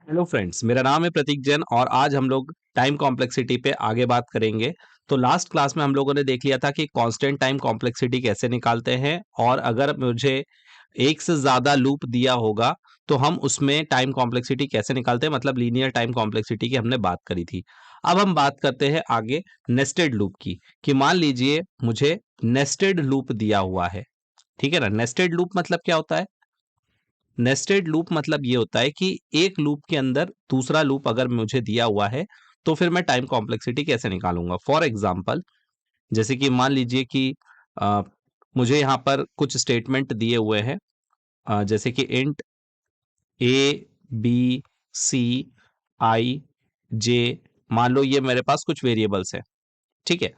Hello friends, मेरा नाम है प्रतीक जैन और आज हम लोग टाइम कॉम्प्लेक्सिटी पे आगे बात करेंगे। तो लास्ट क्लास में हम लोगों ने देख लिया था कि कांस्टेंट टाइम कॉम्प्लेक्सिटी कैसे निकालते हैं और अगर मुझे एक से ज़्यादा लूप दिया होगा तो हम उसमें टाइम कॉम्प्लेक्सिटी कैसे निकालते हैं, मतलब लीनियर टाइम कॉम्प्लेक्सिटी की हमने बात करी थी। अब हम बात करते हैं आगे नेस्टेड लूप की, कि मान लीजिए मुझे नेस्टेड लूप दिया हुआ है। ठीक है ना। नेस्टेड लूप मतलब क्या होता है? नेस्टेड लूप मतलब ये होता है कि एक लूप के अंदर दूसरा लूप अगर मुझे दिया हुआ है तो फिर मैं टाइम कॉम्प्लेक्सिटी कैसे निकालूंगा। फॉर एग्जांपल, जैसे कि मान लीजिए कि अ, मुझे यहाँ पर कुछ स्टेटमेंट दिए हुए हैं, जैसे कि इंट ए बी सी आई जे। मान लो ये मेरे पास कुछ वेरिएबल्स है। ठीक है।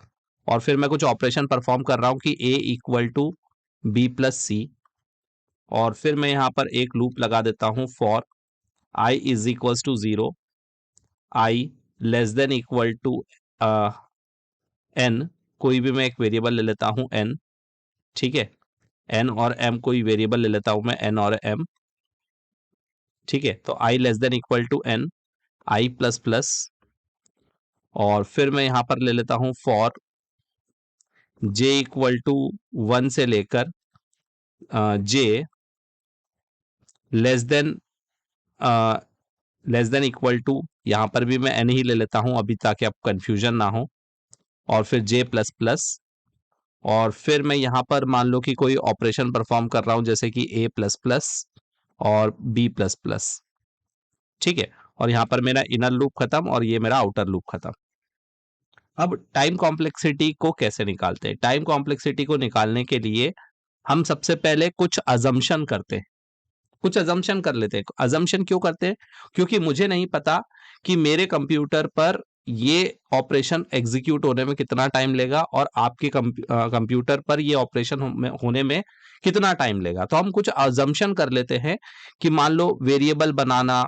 और फिर मैं कुछ ऑपरेशन परफॉर्म कर रहा हूं कि ए इक्वल टू बी प्लस सी, और फिर मैं यहाँ पर एक लूप लगा देता हूं for i is equals to zero, i less than equal to n. कोई भी मैं एक वेरिएबल ले लेता हूं एन। ठीक है। एन और एम कोई वेरिएबल ले लेता हूं मैं एन और एम। ठीक है। तो I less than equal to N, I plus plus, और फिर मैं यहां पर ले लेता हूं for J equal to one से लेकर J less than equal to, यहां पर भी मैं एन ही ले लेता हूं अभी ताकि आप कंफ्यूजन ना हो, और फिर जे प्लस प्लस। और फिर मैं यहाँ पर मान लो कि कोई ऑपरेशन परफॉर्म कर रहा हूं जैसे कि ए प्लस प्लस और बी प्लस प्लस। ठीक है। और यहाँ पर मेरा इनर लूप खत्म और ये मेरा आउटर लूप खत्म। अब टाइम कॉम्प्लेक्सिटी को कैसे निकालते हैं? टाइम कॉम्प्लेक्सिटी को निकालने के लिए हम सबसे पहले कुछ अजम्पशन करते हैं। कुछ अजम्पशन कर लेते हैं। अजम्पशन क्यों करते हैं? क्योंकि मुझे नहीं पता कि मेरे कंप्यूटर पर ये ऑपरेशन एग्जीक्यूट होने में कितना टाइम लेगा और आपके कंप्यूटर पर ये ऑपरेशन होने में कितना टाइम लेगा। तो हम कुछ अजम्पशन कर लेते हैं कि मान लो वेरिएबल बनाना,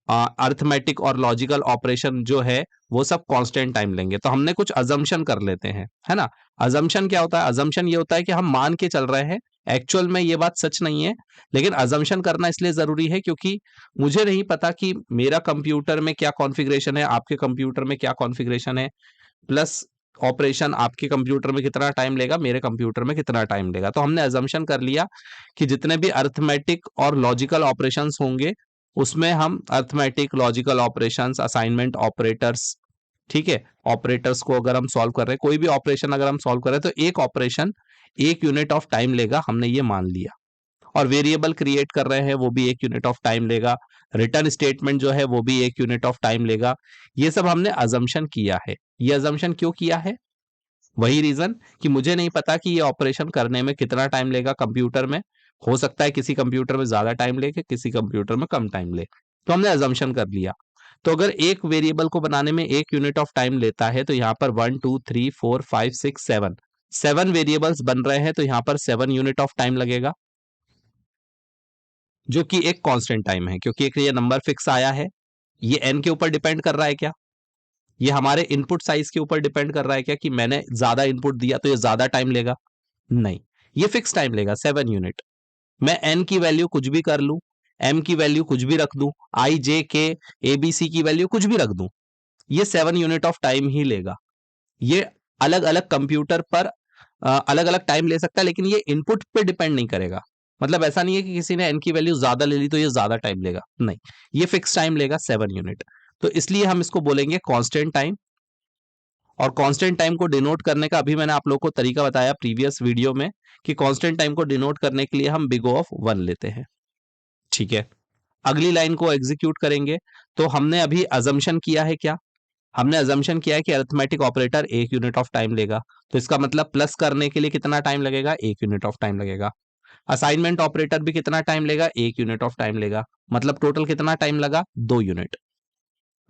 अर्थमेटिक और लॉजिकल ऑपरेशन जो है वो सब कांस्टेंट टाइम लेंगे। तो हमने कुछ अजम्पशन कर लेते हैं, है ना। अजम्पशन क्या होता है? अजम्पशन ये होता है कि हम मान के चल रहे हैं, एक्चुअल में ये बात सच नहीं है, लेकिन अजम्पशन करना इसलिए जरूरी है क्योंकि मुझे नहीं पता कि मेरा कंप्यूटर में क्या कॉन्फ़िगरेशन है, आपके कंप्यूटर में क्या कॉन्फ़िगरेशन है, प्लस ऑपरेशन आपके कंप्यूटर में कितना टाइम लेगा, मेरे कंप्यूटर में कितना टाइम लेगा। तो हमने अजम्पशन कर लिया कि जितने भी अर्थमेटिक और लॉजिकल ऑपरेशंस होंगे उसमें हम arithmetic, logical operations, assignment operators, ठीक है, ऑपरेटर्स को अगर हम सॉल्व कर रहे हैं, कोई भी ऑपरेशन अगर हम सॉल्व कर रहे हैं तो एक ऑपरेशन एक यूनिट ऑफ टाइम लेगा, हमने ये मान लिया। और वेरिएबल क्रिएट कर रहे हैं वो भी एक यूनिट ऑफ टाइम लेगा, रिटर्न स्टेटमेंट जो है वो भी एक यूनिट ऑफ टाइम लेगा। ये सब हमने अजम्पशन किया है। ये अजम्पशन क्यों किया है? वही रीजन कि मुझे नहीं पता कि ये ऑपरेशन करने में कितना टाइम लेगा कंप्यूटर में। हो सकता है किसी कंप्यूटर में ज्यादा टाइम ले, किसी कंप्यूटर में कम टाइम ले। तो हमने अजम्पशन कर लिया। तो अगर एक वेरिएबल को बनाने में एक यूनिट ऑफ टाइम लेता है तो यहाँ पर 1 2 3 4 5 6 7 7 वेरिएबल्स बन रहे हैं, तो यहाँ पर 7 यूनिट ऑफ टाइम लगेगा, जो कि एक कांस्टेंट टाइम है क्योंकि एक ये नंबर फिक्स आया है। ये एन के ऊपर डिपेंड कर रहा है क्या? ये हमारे इनपुट साइज के ऊपर डिपेंड कर रहा है क्या कि मैंने ज्यादा इनपुट दिया तो ये ज्यादा टाइम लेगा? नहीं, ये फिक्स टाइम लेगा 7 यूनिट। मैं एन की वैल्यू कुछ भी कर लूं, एम की वैल्यू कुछ भी रख दूं, आई जे के ए बी सी की वैल्यू कुछ भी रख दूं, ये 7 यूनिट ऑफ टाइम ही लेगा। ये अलग अलग कंप्यूटर पर अलग अलग टाइम ले सकता है, लेकिन ये इनपुट पे डिपेंड नहीं करेगा। मतलब ऐसा नहीं है कि किसी ने एन की वैल्यू ज्यादा ले ली तो ये ज्यादा टाइम लेगा, नहीं, ये फिक्स टाइम लेगा 7 यूनिट। तो इसलिए हम इसको बोलेंगे कांस्टेंट टाइम। और कांस्टेंट टाइम को डिनोट करने का अभी मैंने आप लोगों को तरीका बताया प्रीवियस वीडियो में, कि कांस्टेंट टाइम को डिनोट करने के लिए हम बिग O ऑफ 1 लेते हैं। ठीक है। अगली लाइन को एग्जीक्यूट करेंगे। तो हमने अभी अजम्पशन किया है क्या? हमने अजम्पशन किया है कि अरिथमेटिक ऑपरेटर एक यूनिट ऑफ टाइम लेगा। तो इसका मतलब प्लस करने के लिए कितना टाइम लगेगा? एक यूनिट ऑफ टाइम लगेगा। असाइनमेंट ऑपरेटर भी कितना टाइम लेगा? एक यूनिट ऑफ टाइम लेगा। मतलब टोटल कितना टाइम लगा? 2 यूनिट।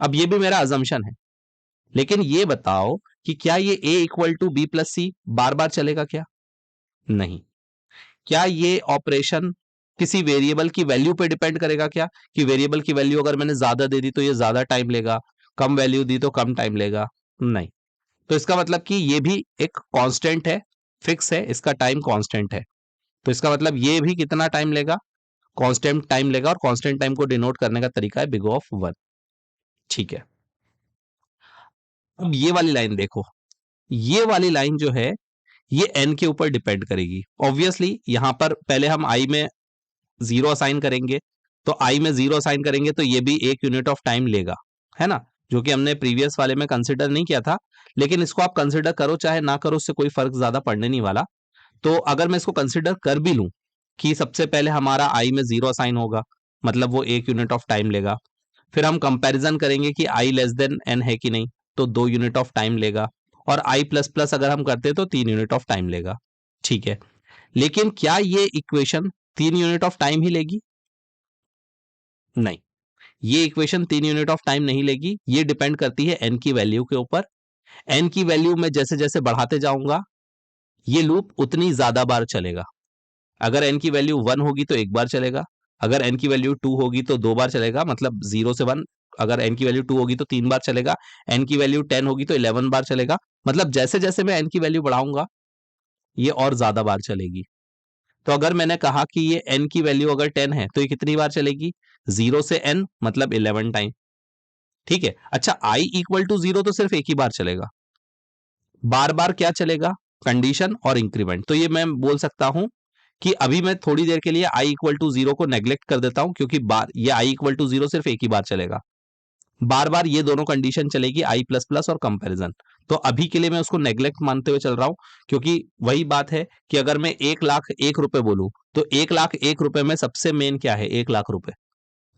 अब ये भी मेरा अजम्पशन है, लेकिन ये बताओ कि क्या ये ए इक्वल टू बी प्लस सी बार बार चलेगा क्या? नहीं। क्या ये ऑपरेशन किसी वेरिएबल की वैल्यू पे डिपेंड करेगा क्या, कि वेरिएबल की वैल्यू अगर मैंने ज्यादा दे दी तो ये ज्यादा टाइम लेगा, कम वैल्यू दी तो कम टाइम लेगा? नहीं। तो इसका मतलब कि ये भी एक कांस्टेंट है, फिक्स है, इसका टाइम कांस्टेंट है। तो इसका मतलब ये भी कितना टाइम लेगा? कांस्टेंट टाइम लेगा और कांस्टेंट टाइम को डिनोट करने का तरीका है बिग ऑफ 1। ठीक है, अब ये वाली लाइन देखो, ये वाली लाइन जो है ये n के ऊपर डिपेंड करेगी। ऑब्वियसली यहां पर पहले हम i में 0 असाइन करेंगे, तो i में 0 असाइन करेंगे तो ये भी 1 यूनिट ऑफ टाइम लेगा, है ना, जो कि हमने प्रीवियस वाले में कंसिडर नहीं किया था, लेकिन इसको आप कंसिडर करो चाहे ना करो उससे कोई फर्क ज्यादा पड़ने नहीं वाला। तो अगर मैं इसको कंसिडर कर भी लूं कि सबसे पहले हमारा i में 0 असाइन होगा, मतलब वो 1 यूनिट ऑफ टाइम लेगा, फिर हम कंपैरिजन करेंगे कि i लेस देन n है कि नहीं, तो 2 यूनिट ऑफ टाइम लेगा, और i प्लस प्लस अगर हम करते तो 3 यूनिट ऑफ टाइम लेगा। ठीक है, लेकिन क्या ये इक्वेशन 3 यूनिट ऑफ टाइम ही लेगी? नहीं, ये इक्वेशन 3 यूनिट ऑफ टाइम नहीं लेगी, ये डिपेंड करती है n की वैल्यू के ऊपर। n की वैल्यू में जैसे जैसे बढ़ाते जाऊंगा ये लूप उतनी ज्यादा बार चलेगा। अगर n की वैल्यू 1 होगी तो एक बार चलेगा, अगर n की वैल्यू 2 होगी तो 2 बार चलेगा, मतलब 0 से 1। अगर n की वैल्यू 2 होगी तो 3 बार चलेगा, n की वैल्यू 10 होगी तो 11 बार चलेगा। मतलब जैसे जैसे मैं n की वैल्यू बढ़ाऊंगा ये और ज्यादा बार चलेगी। तो अगर मैंने कहा कि ये n की वैल्यू अगर 10 है तो ये कितनी बार चलेगी? 0 से n मतलब 11 टाइम। ठीक है, अच्छा i इक्वल टू 0 तो सिर्फ एक ही बार चलेगा, बार बार क्या चलेगा? कंडीशन और इंक्रीमेंट। तो ये मैं बोल सकता हूं कि अभी मैं थोड़ी देर के लिए i इक्वल टू 0 को नेग्लेक्ट कर देता हूं, क्योंकि बार ये i इक्वल टू 0 सिर्फ एक ही बार चलेगा, बार बार ये दोनों कंडीशन चलेगी i प्लस प्लस और कंपैरिजन। तो अभी के लिए मैं उसको नेग्लेक्ट मानते हुए चल रहा हूं, क्योंकि वही बात है कि अगर मैं 1,01,000 बोलूं तो 1,01,000 में सबसे मेन क्या है? 1,00,000 रुपए।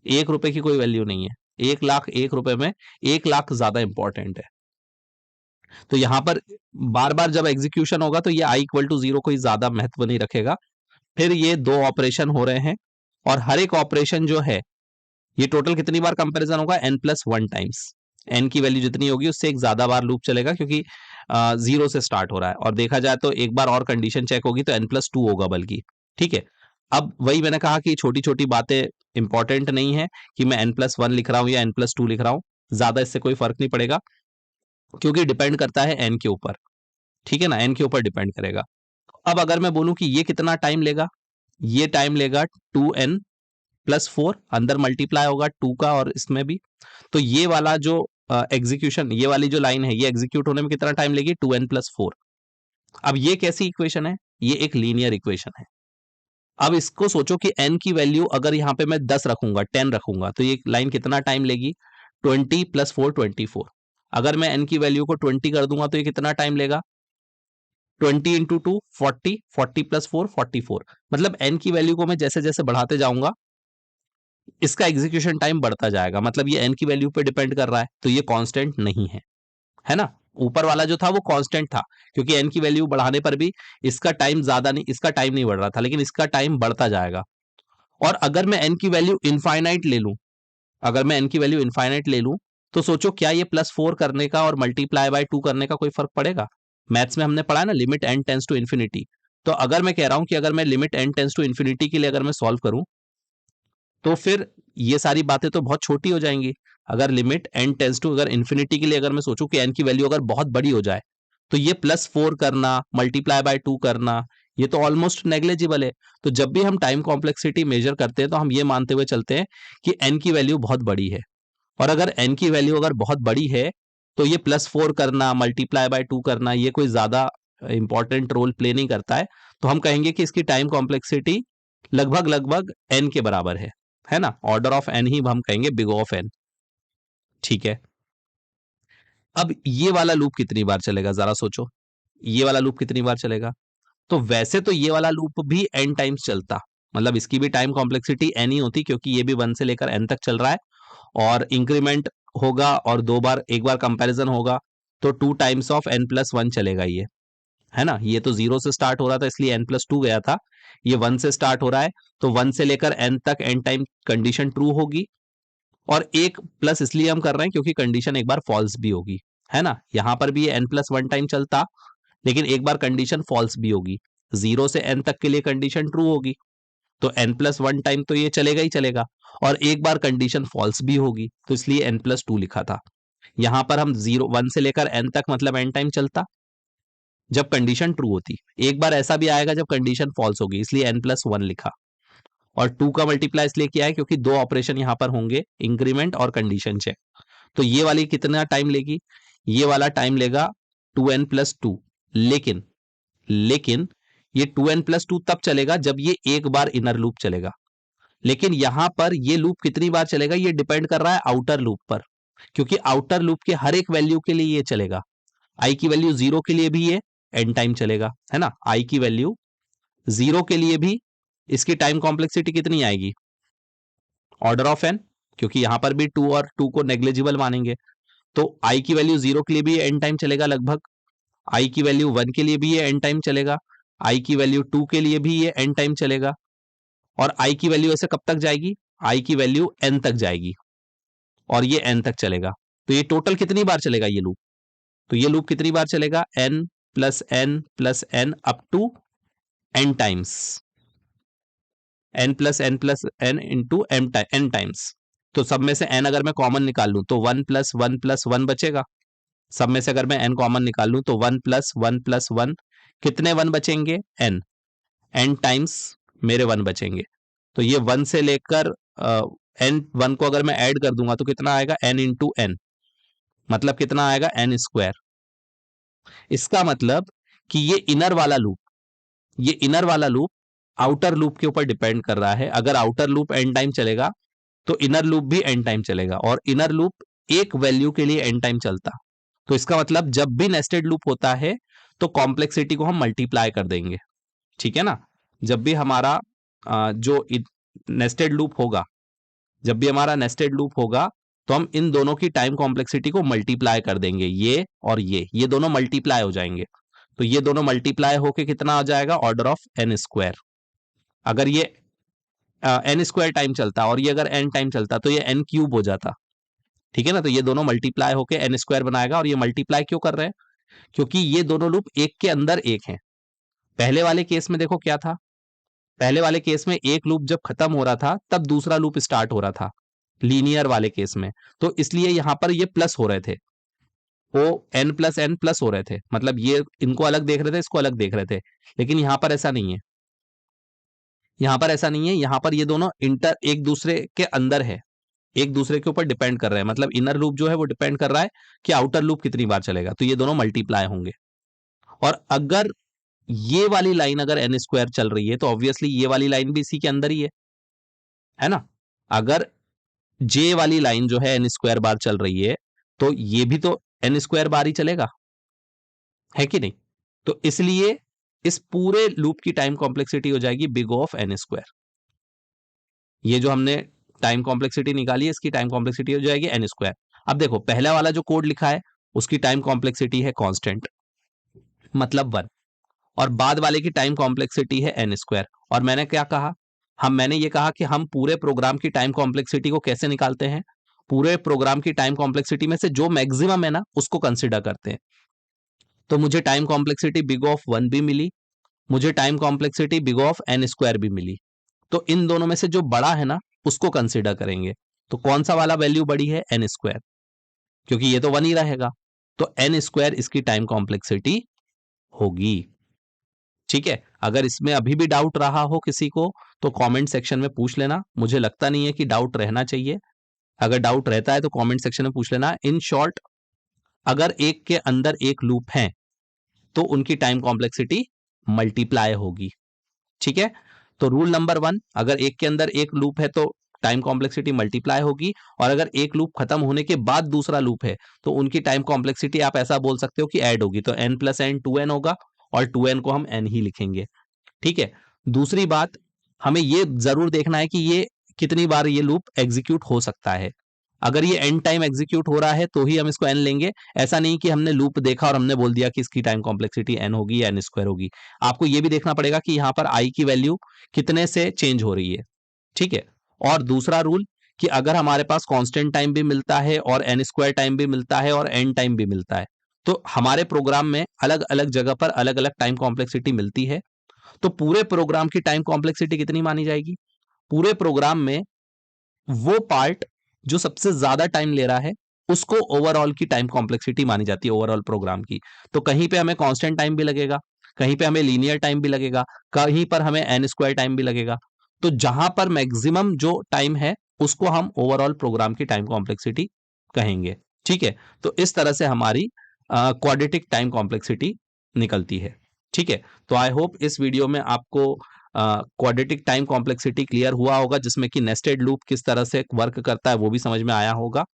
1 रुपए की कोई वैल्यू नहीं है, 1,01,000 में 1,00,000 ज्यादा इंपॉर्टेंट है। तो यहां पर बार बार जब एग्जीक्यूशन होगा तो ये i इक्वल टू 0 कोई ज्यादा महत्व नहीं रखेगा। फिर ये दो ऑपरेशन हो रहे हैं, और हर एक ऑपरेशन जो है ये टोटल कितनी बार कंपैरिजन होगा? n+1 times. n की वैल्यू जितनी होगी उससे एक ज्यादा बार लूप चलेगा, क्योंकि 0 से स्टार्ट हो रहा है, और देखा जाए तो एक बार और कंडीशन चेक होगी तो n+2 होगा बल्कि। ठीक है, अब वही मैंने कहा कि छोटी छोटी बातें इंपॉर्टेंट नहीं है कि मैं n+1 लिख रहा हूं या n+2 लिख रहा हूं, ज्यादा इससे कोई फर्क नहीं पड़ेगा, क्योंकि डिपेंड करता है n के ऊपर। ठीक है ना, n के ऊपर डिपेंड करेगा। अब अगर मैं बोलूं कि ये कितना टाइम लेगा, ये टाइम लेगा 2n+4, अंदर मल्टीप्लाई होगा 2 का और इसमें भी, तो ये वाला जो एग्जीक्यूशन, ये वाली जो लाइन है ये एग्जीक्यूट होने में कितना टाइम लेगी? 2n+4। अब ये कैसी इक्वेशन है? ये एक लीनियर इक्वेशन है। अब इसको सोचो कि n की वैल्यू अगर यहां पे मैं 10 रखूंगा, 10 रखूंगा, तो ये लाइन कितना टाइम लेगी? 20+4 24। अगर मैं n की वैल्यू को 20 कर दूंगा तो ये कितना टाइम लेगा? 20 इंटू 2 40, 40+4 44। मतलब n की वैल्यू को मैं जैसे जैसे बढ़ाते जाऊंगा इसका एग्जीक्यूशन टाइम बढ़ता जाएगा, मतलब ये n की वैल्यू पे डिपेंड कर रहा है, तो ये कांस्टेंट नहीं है, है ना। ऊपर वाला जो था वो कांस्टेंट था, क्योंकि n की वैल्यू बढ़ाने पर भी इसका टाइम ज्यादा नहीं, इसका टाइम नहीं बढ़ रहा था, लेकिन इसका टाइम बढ़ता जाएगा। और अगर मैं n की वैल्यू इनफाइनाइट ले लूं, अगर मैं n की वैल्यू इनफाइनाइट ले लूं, तो सोचो क्या ये +4 करने का और मल्टीप्लाई बाय 2 करने का कोई फर्क पड़ेगा? मैथ्स में हमने पढ़ा है ना, limit n tends to infinity. तो अगर मैं कह रहा हूं कि अगर मैं limit n tends to infinity के लिए अगर मैं सॉल्व करूं, तो फिर ये सारी बातें तो बहुत छोटी हो जाएंगी। अगर लिमिट n टेंस टू अगर इन्फिनिटी के लिए अगर मैं सोचूं कि n की वैल्यू अगर बहुत बड़ी हो जाए, तो ये +4 करना, मल्टीप्लाई बाय 2 करना, ये तो ऑलमोस्ट नेग्लेजिबल है। तो जब भी हम टाइम कॉम्प्लेक्सिटी मेजर करते हैं तो हम ये मानते हुए चलते हैं कि n की वैल्यू बहुत बड़ी है, और अगर n की वैल्यू अगर बहुत बड़ी है तो ये +4 करना, मल्टीप्लाई बाय 2 करना, ये कोई ज्यादा इंपॉर्टेंट रोल प्ले नहीं करता है। तो हम कहेंगे कि इसकी टाइम कॉम्प्लेक्सिटी लगभग लगभग n के बराबर है ना, ऑर्डर ऑफ n ही हम कहेंगे बिग ऑफ n। ठीक है, अब ये वाला लूप कितनी बार चलेगा जरा सोचो, ये वाला लूप कितनी बार चलेगा? तो वैसे तो ये वाला लूप भी n टाइम्स चलता, मतलब इसकी भी टाइम कॉम्प्लेक्सिटी n ही होती, क्योंकि ये भी 1 से लेकर n तक चल रहा है, और इंक्रीमेंट होगा और दो बार, एक बार कंपैरिजन होगा, तो 2 टाइम्स ऑफ n+1 चलेगा ये, है ना। ये तो 0 से स्टार्ट हो रहा था इसलिए n+2 गया था, ये 1 से स्टार्ट हो रहा है, तो 1 से लेकर n तक n टाइम कंडीशन ट्रू होगी, और एक प्लस इसलिए हम कर रहे हैं क्योंकि कंडीशन एक बार फॉल्स भी होगी, है ना। यहां पर भी ये n+1 टाइम चलता, लेकिन एक बार कंडीशन फॉल्स भी होगी, 0 से n तक के लिए कंडीशन ट्रू होगी, तो n+1 टाइम तो ये चलेगा ही चलेगा, और एक बार कंडीशन फॉल्स भी होगी, तो इसलिए n+2 लिखा था। यहां पर हम 1 से लेकर n तक मतलब n टाइम चलता जब कंडीशन ट्रू होती, एक बार ऐसा भी आएगा जब कंडीशन फॉल्स होगी, इसलिए n+1 लिखा। और 2 का मल्टीप्लाई इसलिए किया है क्योंकि दो ऑपरेशन यहां पर होंगे, इंक्रीमेंट और कंडीशन चेक। तो ये वाली कितना टाइम लेगी? ये वाला टाइम लेगा 2n+2। लेकिन लेकिन ये 2n+2 तब चलेगा जब ये एक बार इनर लूप चलेगा। लेकिन यहां पर ये लूप कितनी बार चलेगा ये डिपेंड कर रहा है आउटर लूप पर, क्योंकि आउटर लूप के हर एक वैल्यू के लिए ये चलेगा। आई की वैल्यू 0 के लिए भी ये n टाइम चलेगा, है ना। आई की वैल्यू 0 के लिए भी इसकी टाइम कॉम्प्लेक्सिटी कितनी आएगी? ऑर्डर ऑफ n, क्योंकि यहां पर भी 2 और 2 को नेग्लिजिबल मानेंगे। तो आई की वैल्यू 0 के लिए भी ये n टाइम चलेगा लगभग, आई की वैल्यू 1 के लिए भी ये n टाइम चलेगा, आई की वैल्यू 2 के लिए भी ये n टाइम चलेगा, और आई की वैल्यू ऐसे कब तक जाएगी? आई की वैल्यू n तक जाएगी और ये n तक चलेगा। तो ये टोटल कितनी बार चलेगा ये लूप? तो ये लूप कितनी बार चलेगा? n plus n plus n up to n times, n plus n into n times. तो सब में से n अगर मैं कॉमन निकाल लूं तो 1 प्लस 1 प्लस 1 बचेगा। सब में से अगर मैं n कॉमन निकाल लूं तो 1 प्लस 1 प्लस 1, कितने 1 बचेंगे? n टाइम्स मेरे 1 बचेंगे। तो ये 1 से लेकर n 1 को अगर मैं ऐड कर दूंगा तो कितना आएगा? n इंटू n, मतलब कितना आएगा? n square. इसका मतलब कि ये इनर वाला लूप आउटर लूप के ऊपर डिपेंड कर रहा है। अगर आउटर लूप n टाइम चलेगा तो इनर लूप भी n टाइम चलेगा, और इनर लूप एक वैल्यू के लिए n टाइम चलता। तो इसका मतलब जब भी नेस्टेड लूप होता है तो कॉम्प्लेक्सिटी को हम मल्टीप्लाई कर देंगे, ठीक है ना। जब भी हमारा जो नेस्टेड लूप होगा, जब भी हमारा नेस्टेड लूप होगा तो हम इन दोनों की टाइम कॉम्प्लेक्सिटी को मल्टीप्लाई कर देंगे, ये और ये दोनों मल्टीप्लाई हो जाएंगे। तो ये दोनों मल्टीप्लाई होके कितना आ जाएगा? Order of n square. अगर ये n स्क्वायर टाइम चलता और ये अगर n टाइम चलता तो ये n क्यूब हो जाता, ठीक है ना। तो ये दोनों मल्टीप्लाई होके n स्क्वायर बनाएगा, और ये मल्टीप्लाई क्यों कर रहे हैं? क्योंकि ये दोनों लूप एक के अंदर एक हैं। पहले वाले केस में देखो क्या था, पहले वाले केस में एक लूप जब खत्म हो रहा था तब दूसरा लूप स्टार्ट हो रहा था, लीनियर वाले केस में। तो इसलिए यहां पर ये प्लस हो रहे थे, वो n प्लस n प्लस हो रहे थे, मतलब ये इनको अलग देख रहे थे, इसको अलग देख रहे थे। लेकिन यहां पर ऐसा नहीं है, यहां पर ऐसा नहीं है, यहां पर ये दोनों एक दूसरे के अंदर है, एक दूसरे के ऊपर डिपेंड कर रहे हैं। मतलब इनर लूप जो है वो डिपेंड कर रहा है कि आउटर लूप कितनी बार चलेगा, तो ये दोनों मल्टीप्लाई होंगे। और अगर ये वाली लाइन अगर n स्क्वायर चल रही है तो ऑब्वियसली ये वाली लाइन भी इसी के अंदर ही है ना। अगर जे वाली लाइन जो है n स्क्वायर बार चल रही है तो ये भी तो n स्क्वायर बार ही चलेगा, है कि नहीं। तो इसलिए इस पूरे लूप की टाइम कॉम्प्लेक्सिटी हो जाएगी बिग ऑफ n स्क्वायर। ये जो हमने टाइम कॉम्प्लेक्सिटी निकाली है इसकी टाइम कॉम्प्लेक्सिटी हो जाएगी n स्क्वायर। अब देखो पहला वाला जो कोड लिखा है उसकी टाइम कॉम्प्लेक्सिटी है कांस्टेंट, मतलब 1, और बाद वाले की टाइम कॉम्प्लेक्सिटी है n स्क्वायर। और मैंने क्या कहा? मैंने ये कहा कि हम पूरे प्रोग्राम की टाइम कॉम्प्लेक्सिटी को कैसे निकालते हैं? पूरे प्रोग्राम की टाइम कॉम्प्लेक्सिटी में से जो मैक्सिमम है ना उसको कंसिडर करते हैं। तो मुझे टाइम कॉम्प्लेक्सिटी बिग ऑफ 1 भी मिली, मुझे time complexity big of n square भी मिली। तो इन दोनों में से जो बड़ा है ना उसको कंसिडर करेंगे। तो कौन सा वाला वैल्यू बड़ी है? n स्क्वायर, क्योंकि ये तो 1 ही रहेगा। तो n स्क्वायर इसकी टाइम कॉम्प्लेक्सिटी होगी, ठीक है। अगर इसमें अभी भी डाउट रहा हो किसी को तो कमेंट सेक्शन में पूछ लेना, मुझे लगता नहीं है कि डाउट रहना चाहिए। अगर डाउट रहता है तो कमेंट सेक्शन में पूछ लेना। इन शॉर्ट, अगर एक के अंदर एक लूप है तो उनकी टाइम कॉम्प्लेक्सिटी मल्टीप्लाई होगी, ठीक है। तो रूल नंबर 1, अगर एक के अंदर एक लूप है तो टाइम कॉम्प्लेक्सिटी मल्टीप्लाई होगी, और अगर एक लूप खत्म होने के बाद दूसरा लूप है तो उनकी टाइम कॉम्प्लेक्सिटी आप ऐसा बोल सकते हो कि ऐड होगी। तो n प्लस n 2n होगा, और 2n को हम n ही लिखेंगे, ठीक है। दूसरी बात, हमें ये जरूर देखना है कि ये कितनी बार ये लूप एग्जीक्यूट हो सकता है। अगर ये n टाइम एग्जीक्यूट हो रहा है तो ही हम इसको n लेंगे। ऐसा नहीं कि हमने लूप देखा और हमने बोल दिया कि इसकी टाइम कॉम्प्लेक्सिटी n होगी या n स्क्वायर होगी। आपको ये भी देखना पड़ेगा कि यहां पर i की वैल्यू कितने से चेंज हो रही है, ठीक है। और दूसरा रूल कि अगर हमारे पास कांस्टेंट टाइम भी मिलता है और n स्क्वायर टाइम भी मिलता है और n टाइम भी मिलता है, तो हमारे प्रोग्राम में अलग अलग जगह पर अलग अलग टाइम कॉम्प्लेक्सिटी मिलती है। तो पूरे प्रोग्राम की टाइम कॉम्प्लेक्सिटी कितनी मानी जाएगी? पूरे प्रोग्राम में वो पार्ट जो सबसे ज्यादा टाइम ले रहा है उसको ओवरऑल की टाइम कॉम्प्लेक्सिटी मानी जाती है, ओवरऑल प्रोग्राम की। तो कहीं पे हमें कांस्टेंट टाइम भी लगेगा, कहीं पे हमें लीनियर टाइम भी लगेगा, कहीं पर हमें n स्क्वायर टाइम भी लगेगा। तो जहां पर मैक्सिमम जो टाइम है उसको हम ओवरऑल प्रोग्राम की टाइम कॉम्प्लेक्सिटी कहेंगे। ठीक है, तो इस तरह से हमारी क्वाड्रेटिक टाइम कॉम्प्लेक्सिटी निकलती है। ठीक है, तो आई होप इस वीडियो में आपको क्वाड्रेटिक टाइम कॉम्प्लेक्सिटी क्लियर हुआ होगा, जिसमें कि नेस्टेड लूप किस तरह से वर्क करता है वो भी समझ में आया होगा।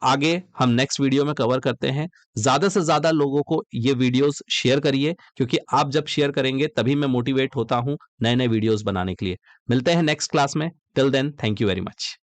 आगे हम नेक्स्ट वीडियो में कवर करते हैं। ज्यादा से ज्यादा लोगों को ये वीडियोस शेयर करिए, क्योंकि आप जब शेयर करेंगे तभी मैं मोटिवेट होता हूं नए नए वीडियोस बनाने के लिए। मिलते हैं नेक्स्ट क्लास में। Till then, thank you very much.